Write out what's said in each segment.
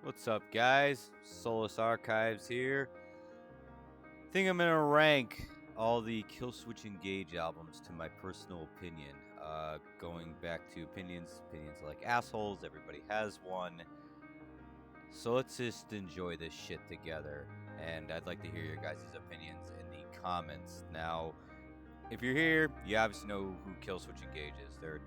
What's up, guys? Solus Archives here. Think I'm gonna rank all the Killswitch Engage albums to my personal opinion. Going back to opinions like assholes. Everybody has one. So let's just enjoy this shit together. And I'd like to hear your guys' opinions in the comments. Now, if you're here, you obviously know who Killswitch Engage is. They're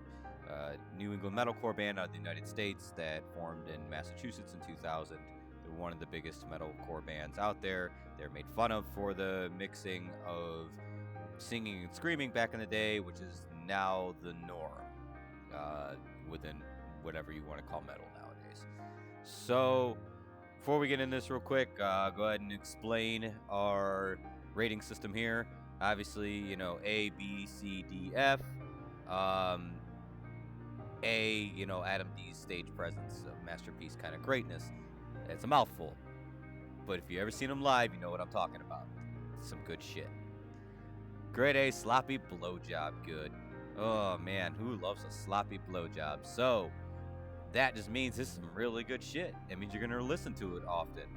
New England metalcore band out of the United States that formed in Massachusetts in 2000. They're one of the biggest metalcore bands out there. They're made fun of for the mixing of singing and screaming back in the day, which is now the norm within whatever you want to call metal nowadays. So, before we get into this real quick, go ahead and explain our rating system here. Obviously, you know, A, B, C, D, F. A, you know, Adam D's stage presence, masterpiece kind of greatness. It's a mouthful. But if you ever seen him live, you know what I'm talking about. Some good shit. Grade A, sloppy blowjob good. Oh man, who loves a sloppy blowjob? So, that just means this is some really good shit. It means you're gonna listen to it often.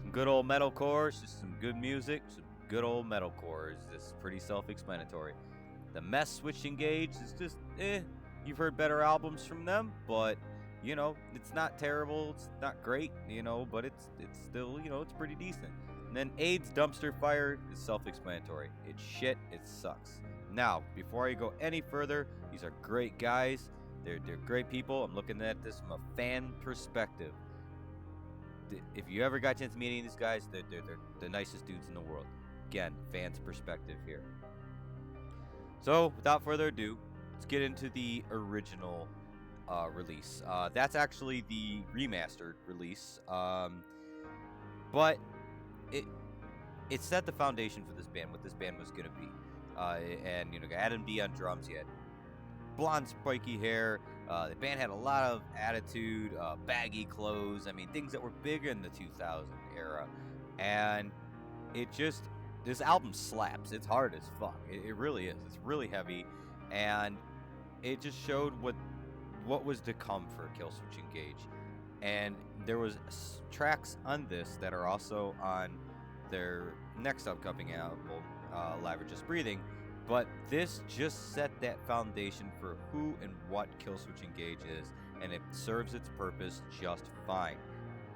Some good old metalcore, just some good music, some good old metalcore. It's just pretty self-explanatory. The Killswitch Engage is just You've heard better albums from them, but you know, it's not terrible, it's not great, you know, but it's still, you know, it's pretty decent. And then AIDS Dumpster Fire is self-explanatory. It's shit, it sucks. Now, before I go any further, these are great guys. They're great people. I'm looking at this from a fan perspective. If you ever got a chance to meet any of these guys, they're the nicest dudes in the world. Again, fans' perspective here. So, without further ado, let's get into the original release. That's actually the remastered release, but it set the foundation for this band, what this band was gonna be. And you know, Adam D on drums. He had blonde, spiky hair. The band had a lot of attitude, baggy clothes. I mean, things that were big in the 2000 era, and this album slaps. It's hard as fuck. It really is. It's really heavy, and it just showed what was to come for Killswitch Engage. And there was tracks on this that are also on their next upcoming album, Live or Just Breathing. But this just set that foundation for who and what Killswitch Engage is, and it serves its purpose just fine.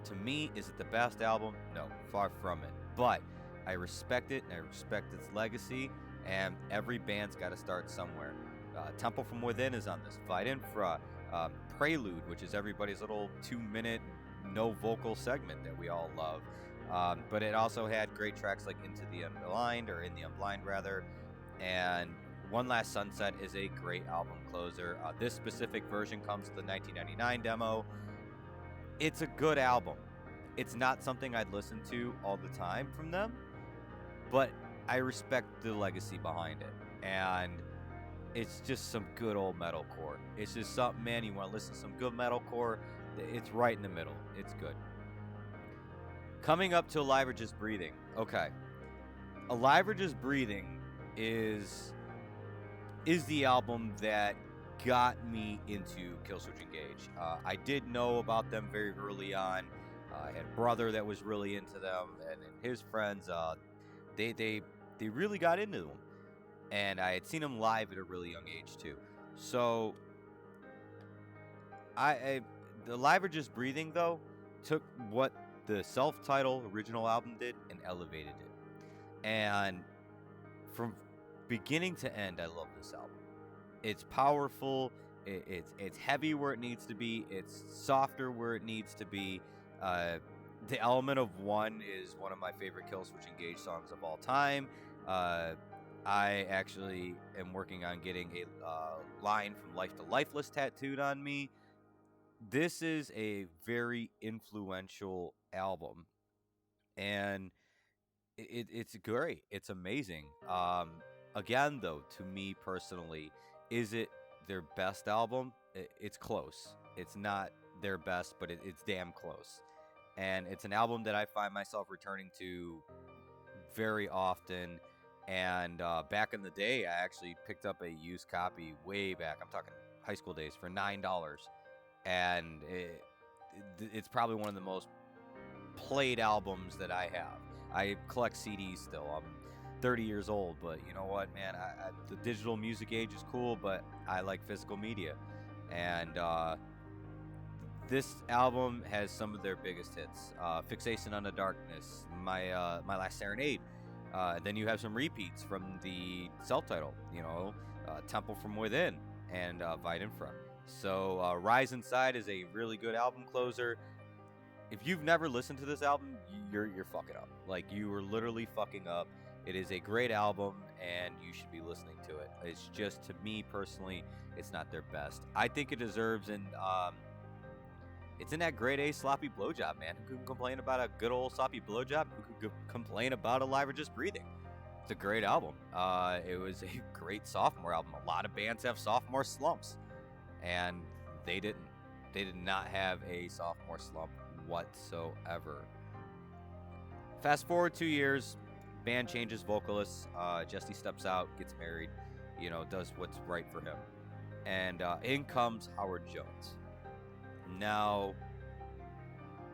To me, is it the best album? No, far from it. But I respect it, and I respect its legacy, and every band's got to start somewhere. Temple from Within is on this. Fight Infra, Prelude, which is everybody's little 2-minute no vocal segment that we all love. But it also had great tracks like Into the Unblind, or In the Unblind rather, and One Last Sunset is a great album closer. This specific version comes with the 1999 demo. It's a good album. It's not something I'd listen to all the time from them, but I respect the legacy behind it. And it's just some good old metalcore. It's just something, man, you want to listen to some good metalcore, it's right in the middle. It's good. Coming up to Alive or Just Breathing. Okay. Alive or Just Breathing is the album that got me into Killswitch Engage. I did know about them very early on. I had a brother that was really into them, and his friends, they really got into them. And I had seen them live at a really young age too. So the Live or Just Breathing though took what the self-titled original album did and elevated it. And from beginning to end, I love this album. It's powerful. It's heavy where it needs to be. It's softer where it needs to be. The Element of One is one of my favorite Killswitch Engage songs of all time. I actually am working on getting a line from Life to Lifeless tattooed on me. This is a very influential album, and it's great. It's amazing. Again, though, to me personally, is it their best album? It's close. It's not their best, but it's damn close. And it's an album that I find myself returning to very often. And back in the day, I actually picked up a used copy way back. I'm talking high school days for $9, and it's probably one of the most played albums that I have. I collect CDs still. I'm 30 years old, but you know what, man? The digital music age is cool, but I like physical media, and this album has some of their biggest hits. Fixation on the Darkness, My Last Serenade. Then you have some repeats from the self-title, Temple from Within and Weidenfront. So Rise Inside is a really good album closer. If you've never listened to this album, you're fucking up. Like, you are literally fucking up. It is a great album, and you should be listening to it. It's just, to me personally, it's not their best. I think it deserves it's in that grade A sloppy blowjob, man. Who can complain about a good old sloppy blowjob? Who could complain about Alive or Just Breathing? It's a great album. It was a great sophomore album. A lot of bands have sophomore slumps, and they didn't. They did not have a sophomore slump whatsoever. Fast forward 2 years, band changes vocalists. Jesse steps out, gets married, does what's right for him. And in comes Howard Jones. Now,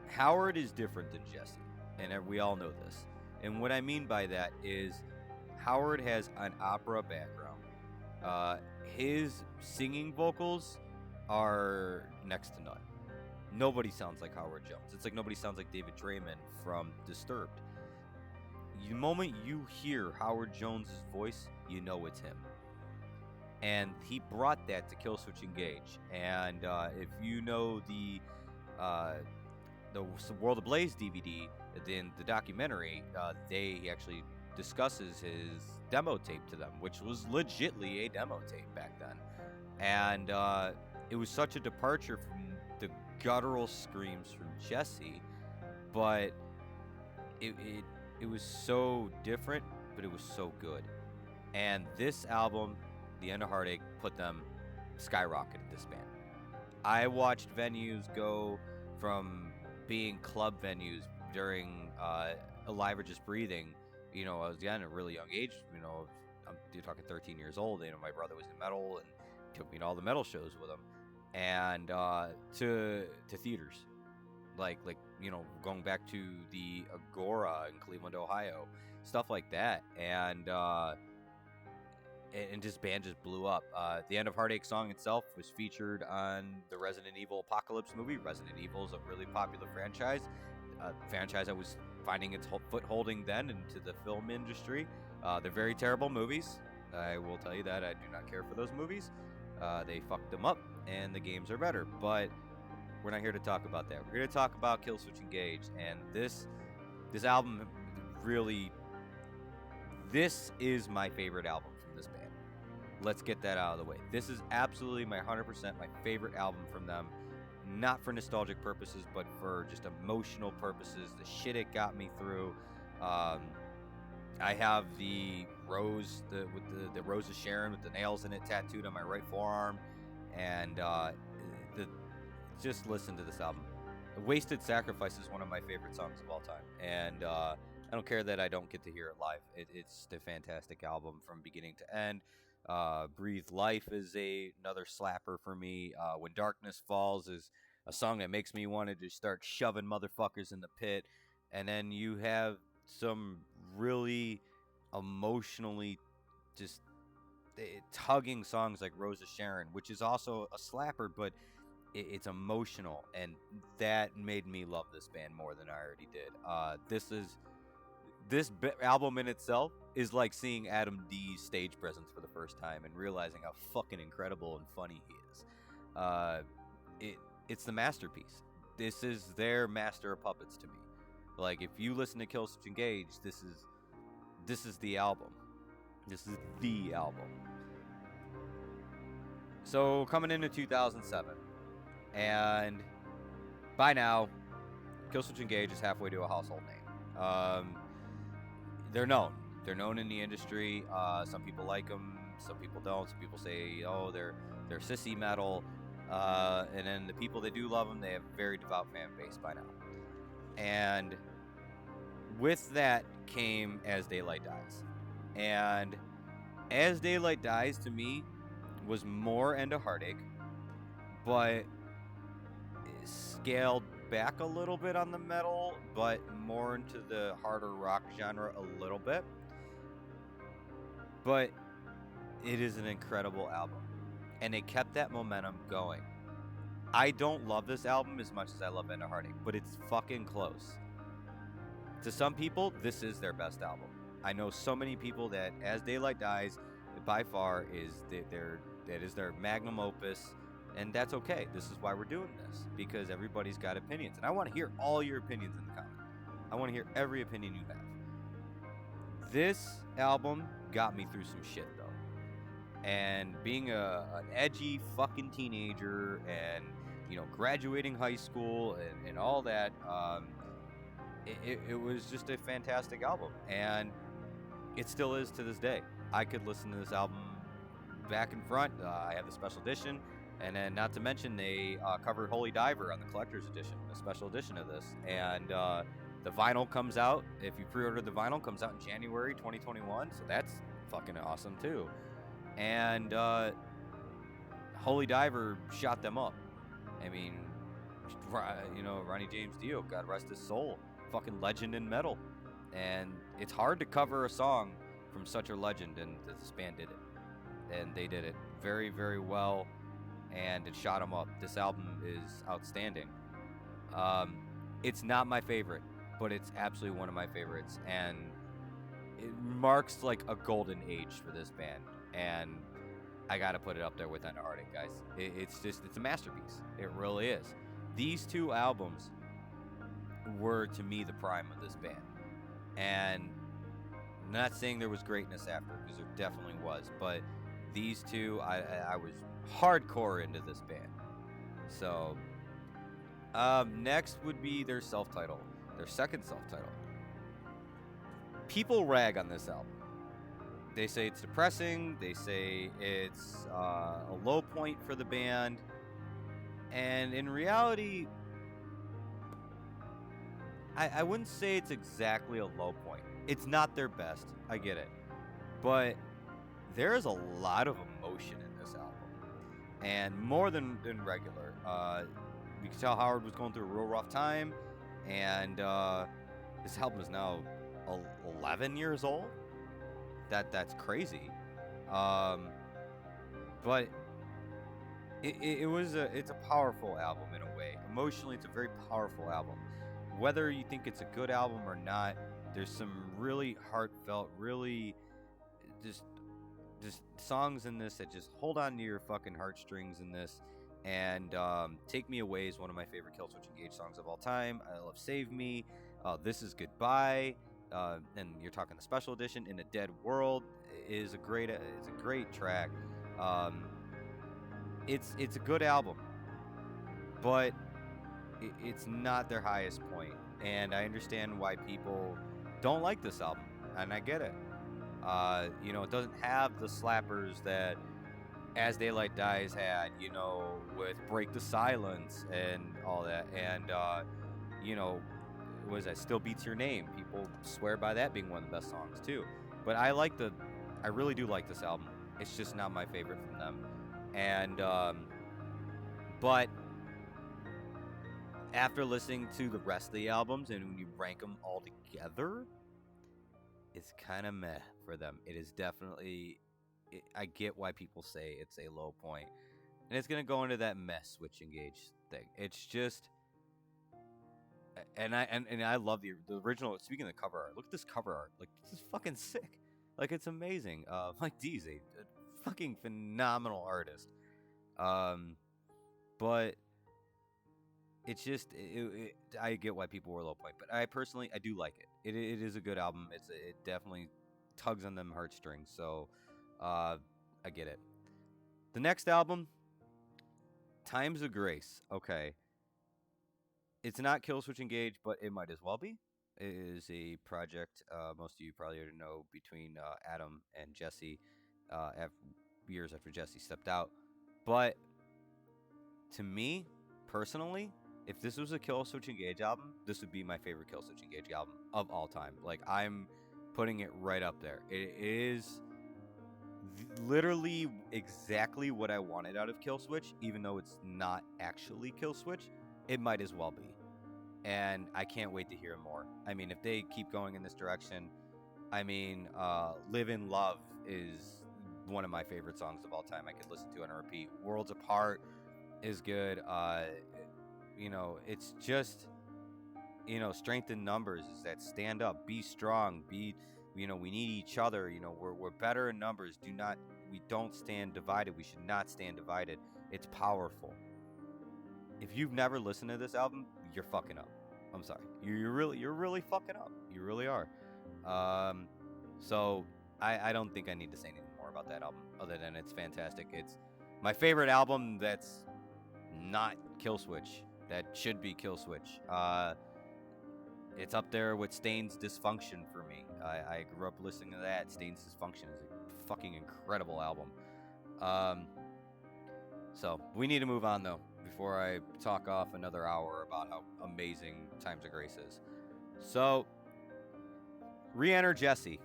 Howard is different than Jesse, and we all know this. And what I mean by that is Howard has an opera background. His singing vocals are next to none. Nobody sounds like Howard Jones. It's like nobody sounds like David Draymond from Disturbed. The moment you hear Howard Jones' voice, you know it's him. And he brought that to Killswitch Engage. And if you know the World Ablaze DVD, then the documentary, he actually discusses his demo tape to them, which was legitly a demo tape back then. And it was such a departure from the guttural screams from Jesse, but it was so different, but it was so good. And this album, The End of Heartache, put them skyrocketed this band. I watched venues go from being club venues during Alive or Just Breathing. I was at a really young age. I'm talking 13 years old. My brother was in metal and took me to all the metal shows with him, and to theaters, like going back to the Agora in Cleveland, Ohio, stuff like that, and this band just blew up. The End of Heartache song itself was featured on the Resident Evil Apocalypse movie. Resident Evil is a really popular franchise that was finding its footholding then into the film industry. They're very terrible movies. I will tell you that. I do not care for those movies. They fucked them up, and the games are better. But we're not here to talk about that. We're here to talk about Killswitch Engage, and this album really, this is my favorite album from this band. Let's get that out of the way. This is absolutely 100% my favorite album from them. Not for nostalgic purposes, but for just emotional purposes. The shit it got me through. I have the rose, with the Rose of Sharon with the nails in it tattooed on my right forearm, and just listen to this album. Wasted Sacrifice is one of my favorite songs of all time, and I don't care that I don't get to hear it live. It's a fantastic album from beginning to end. Breathe Life is another slapper for me. When Darkness Falls is a song that makes me want to just start shoving motherfuckers in the pit. And then you have some really emotionally just tugging songs like Rose of Sharon, which is also a slapper, but it's emotional, and that made me love this band more than I already did. This album in itself is like seeing Adam D's stage presence for the first time and realizing how fucking incredible and funny he is. It's the masterpiece. This is their master of puppets to me. Like, if you listen to Killswitch Engage, this is the album. This is the album. So coming into 2007, and by now, Killswitch Engage is halfway to a household name. They're known. They're known in the industry. Some people like them. Some people don't. Some people say, oh, they're sissy metal. And then the people that do love them, they have a very devout fan base by now. And with that came As Daylight Dies. And As Daylight Dies, to me, was more End of Heartache, but scaled back a little bit on the metal, but more into the harder rock genre a little bit. But it is an incredible album, and it kept that momentum going. I don't love this album as much as I love End of Heartache, but it's fucking close. To some people, this is their best album. I know so many people that As Daylight Dies, by far, is their magnum opus, and that's okay. This is why we're doing this, because everybody's got opinions, and I want to hear all your opinions in the comments. I want to hear every opinion you have. This album got me through some shit, though. And being an edgy fucking teenager and, graduating high school and all that, it was just a fantastic album. And it still is to this day. I could listen to this album back and front. I have the special edition. And then, not to mention, they covered Holy Diver on the collector's edition, a special edition of this. And the vinyl comes out. If you pre-order the vinyl, comes out in January 2021. So that's fucking awesome, too. And Holy Diver shot them up. I mean, Ronnie James Dio, God rest his soul, fucking legend in metal. And it's hard to cover a song from such a legend, and this band did it. And they did it very, very well, and it shot them up. This album is outstanding. It's not my favorite, but it's absolutely one of my favorites, and it marks like a golden age for this band. And I gotta put it up there with End of Heartache, guys. It's a masterpiece. It really is. These two albums were, to me, the prime of this band. And I'm not saying there was greatness after, because there definitely was, but these two, I was hardcore into this band. So, next would be their self-title, their second self-title. People rag on this album. They say it's depressing. They say it's a low point for the band. And in reality, I wouldn't say it's exactly a low point. It's not their best. I get it. But there is a lot of emotion in this album. And more than regular. You can tell Howard was going through a real rough time. And this album is now 11 years old. That's crazy. But it's a powerful album in a way. Emotionally, it's a very powerful album. Whether you think it's a good album or not, there's some really heartfelt, really just songs in this that just hold on to your fucking heartstrings in this. And Take Me Away is one of my favorite Killswitch Engage songs of all time. I love Save Me. This Is Goodbye. And you're talking the special edition, In a Dead World is a great track. It's a good album, but it's not their highest point, and I understand why people don't like this album, and I get it. It doesn't have the slappers that As Daylight Dies had, with Break the Silence and all that, and was that Still Beats Your Name? People swear by that being one of the best songs too. But I really do like this album. It's just not my favorite from them. And but after listening to the rest of the albums, and when you rank them all together, it's kind of meh for them. It is definitely. I get why people say it's a low point, and it's gonna go into that Switch Engage thing. It's just. And I love the original. Speaking of the cover art, look at this cover art. Like, this is fucking sick. Like, it's amazing. Mike D's a fucking phenomenal artist. But it's just I get why people were low point, but I personally do like it. It is a good album. It definitely tugs on them heartstrings. So I get it. The next album, Times of Grace. Okay. It's not Killswitch Engage, but it might as well be. It is a project most of you probably already know between Adam and Jesse years after Jesse stepped out. But to me, personally, if this was a Killswitch Engage album, this would be my favorite Killswitch Engage album of all time. Like, I'm putting it right up there. It is literally exactly what I wanted out of Killswitch, even though it's not actually Killswitch. It might as well be. and I can't wait to hear more. I mean, if they keep going in this direction, I mean, "Live in Love" is one of my favorite songs of all time. I could listen to it on repeat. "Worlds Apart" is good. It's just, strength in numbers is that stand up, be strong, we need each other. We're better in numbers. We don't stand divided. We should not stand divided. It's powerful. If you've never listened to this album, you're fucking up. I'm sorry. You're really fucking up. You really are. So I don't think I need to say anything more about that album other than it's fantastic. It's my favorite album that's not Killswitch. That should be Killswitch. It's up there with Stain's Dysfunction for me. I grew up listening to that. Stain's Dysfunction is a fucking incredible album. So we need to move on though before I talk off another hour about how amazing Times of Grace is. So, re-enter Jesse.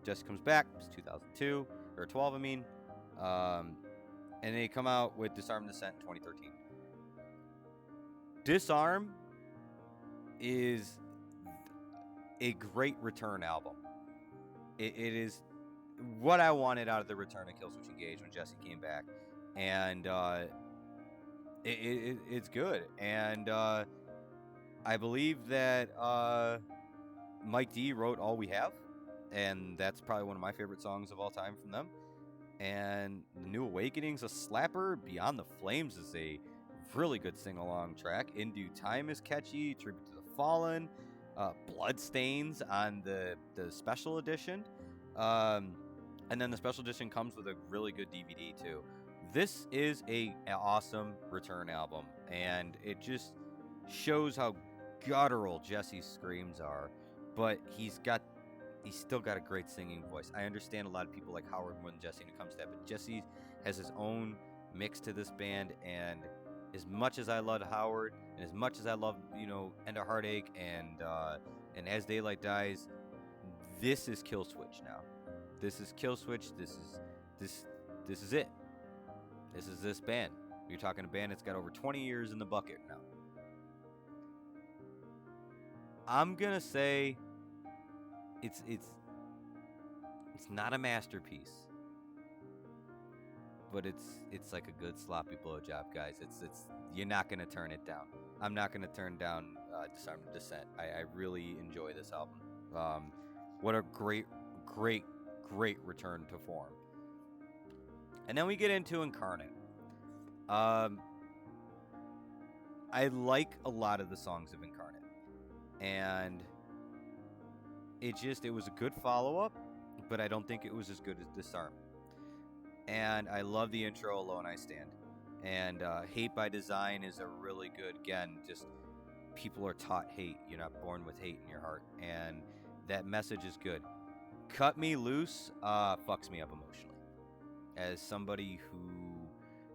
Jesse comes back. It's 2002 or 12, I mean, and they come out with Disarm Descent in 2013. Disarm is a great Return album. It is what I wanted out of the return of Killswitch Engage when Jesse came back, and it's good. And I believe that Mike D wrote All We Have, and that's probably one of my favorite songs of all time from them. And The New Awakening's a slapper. Beyond the Flames is a really good sing-along track. In Due Time is catchy. Tribute to the Fallen. Bloodstains on the special edition. And then the special edition comes with a really good DVD too. This is an awesome Return album, and it just shows how guttural Jesse's screams are, but he's still got a great singing voice. I understand a lot of people like Howard more than Jesse when it comes to that, but Jesse has his own mix to this band, and as much as I love Howard, and as much as I love, End of Heartache and As Daylight Dies, this is Killswitch now. This is Killswitch. This is it. This is this band. You're talking a band that's got over 20 years in the bucket now. I'm gonna say it's not a masterpiece, but it's like a good sloppy blowjob, guys. It's you're not gonna turn it down. I'm not gonna turn down Disarm Descent. I really enjoy this album. What a great return to form. And then we get into Incarnate. I like a lot of the songs of Incarnate, and it was a good follow-up, but I don't think it was as good as Disarm. And I love the intro, Alone I Stand. And Hate by Design is a really good, again, just people are taught hate. You're not born with hate in your heart. And that message is good. Cut Me Loose fucks me up emotionally. As somebody who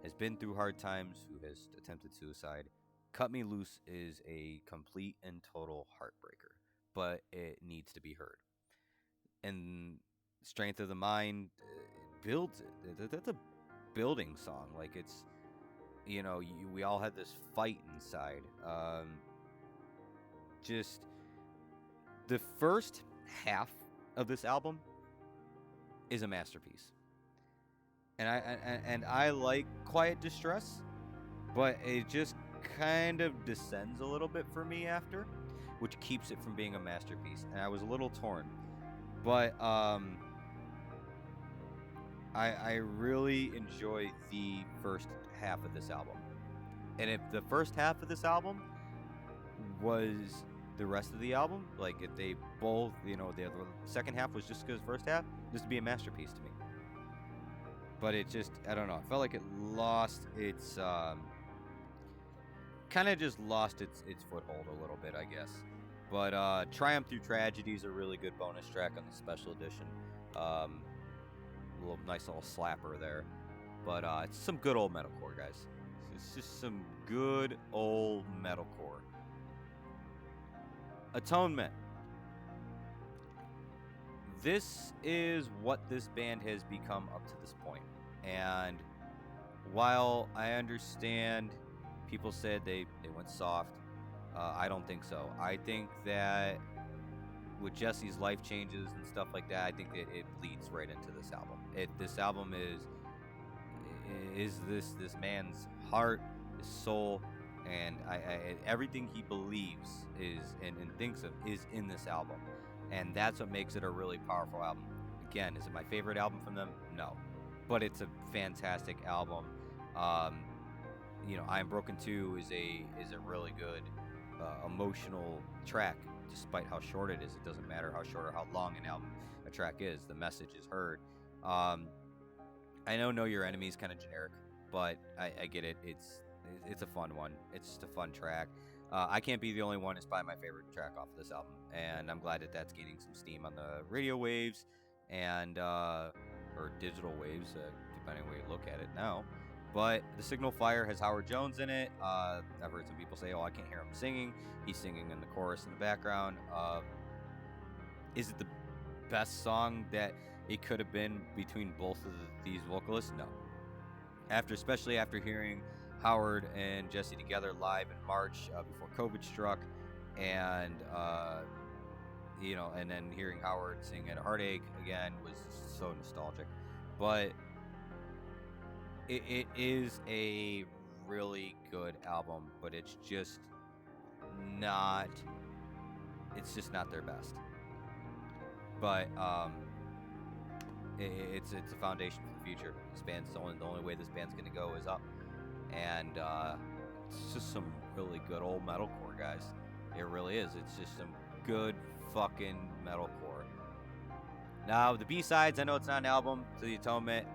has been through hard times, who has attempted suicide, Cut Me Loose is a complete and total heartbreaker. But it needs to be heard. And Strength of the Mind builds it. That's a building song. Like, it's, we all had this fight inside. Just the first half of this album is a masterpiece. And I like Quiet Distress, but it just kind of descends a little bit for me after, which keeps it from being a masterpiece. And I was a little torn. But I really enjoy the first half of this album. And if the first half of this album was the rest of the album, like if they both, the second half was just as the first half, this would be a masterpiece to me. But it just, I don't know, I felt like it lost its, kind of just lost its foothold a little bit, I guess. But Triumph Through Tragedy is a really good bonus track on the special edition. Nice little slapper there. But it's some good old metalcore, guys. It's just some good old metalcore. Atonement. This is what this band has become up to this point. And while I understand people said they went soft, I don't think so. I think that with Jesse's life changes and stuff like that, I think it bleeds right into this album. This album is this man's heart, his soul, and everything he believes is and thinks of is in this album, and that's what makes it a really powerful album. Again, is it my favorite album from them? No, but it's a fantastic album. Um, I Am Broken 2 is a really good emotional track. Despite how short it is, it doesn't matter how short or how long a track is. The message is heard. I know Your Enemy is kind of generic, but I get it. It's a fun one. It's just a fun track. I Can't Be the Only One is probably my favorite track off of this album, and I'm glad that that's gaining some steam on the radio waves and or digital waves, depending on where you look at it now. But The Signal Fire has Howard Jones in it. I've heard some people say, "Oh, I can't hear him singing." He's singing in the chorus in the background. Is it the best song that it could have been between both of these vocalists? No. Especially after hearing Howard and Jesse together live in March before COVID struck, and and then hearing Howard sing at Heartache again was so nostalgic. But it is a really good album, but it's just not their best. But it's a foundation for the future. This band's the only way this band's gonna go is up, and it's just some really good old metalcore, guys. It really is. It's just some good fucking metalcore. Now the B-sides, I know it's not an album, To the Atonement.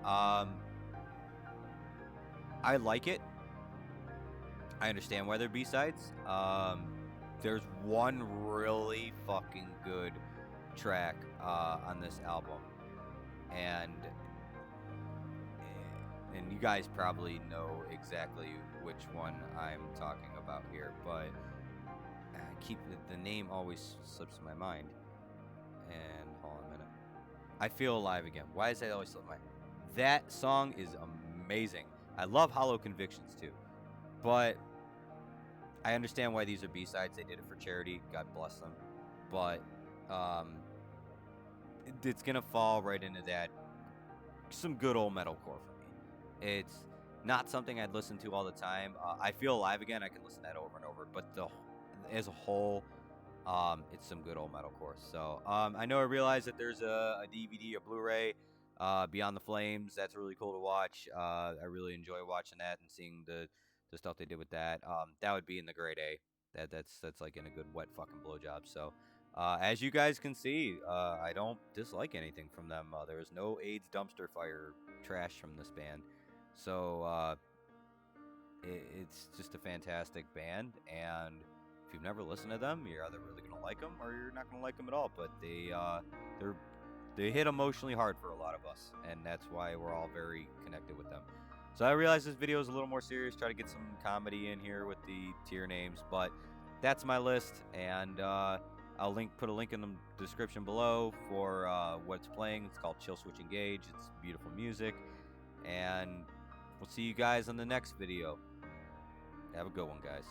I like it. I understand why they're B-sides. There's one really fucking good track on this album, and you guys probably know exactly which one I'm talking about here, but the name always slips my mind. And hold on a minute. I Feel Alive Again. Why does that always slip my mind? That song is amazing. I love Hollow Convictions too, but I understand why these are B-sides. They did it for charity. God bless them. But it's gonna fall right into that. Some good old metalcore for me. It's not something I'd listen to all the time. I Feel Alive Again. I can listen to that over and over. But as a whole, it's some good old metalcore. So I realize that there's a DVD, a Blu-ray, Beyond the Flames. That's really cool to watch. I really enjoy watching that and seeing the stuff they did with that. That would be in the grade A. That's like in a good wet fucking blowjob. So as you guys can see, I don't dislike anything from them. There is no AIDS dumpster fire trash from this band. So it's just a fantastic band, and if you've never listened to them, you're either really gonna like them or you're not gonna like them at all. But they hit emotionally hard for a lot of us, and that's why we're all very connected with them. So I realize this video is a little more serious, try to get some comedy in here with the tier names, but that's my list, and I'll put a link in the description below for what's playing. It's called Killswitch Engage. It's beautiful music, and we'll see you guys on the next video. Have a good one, guys.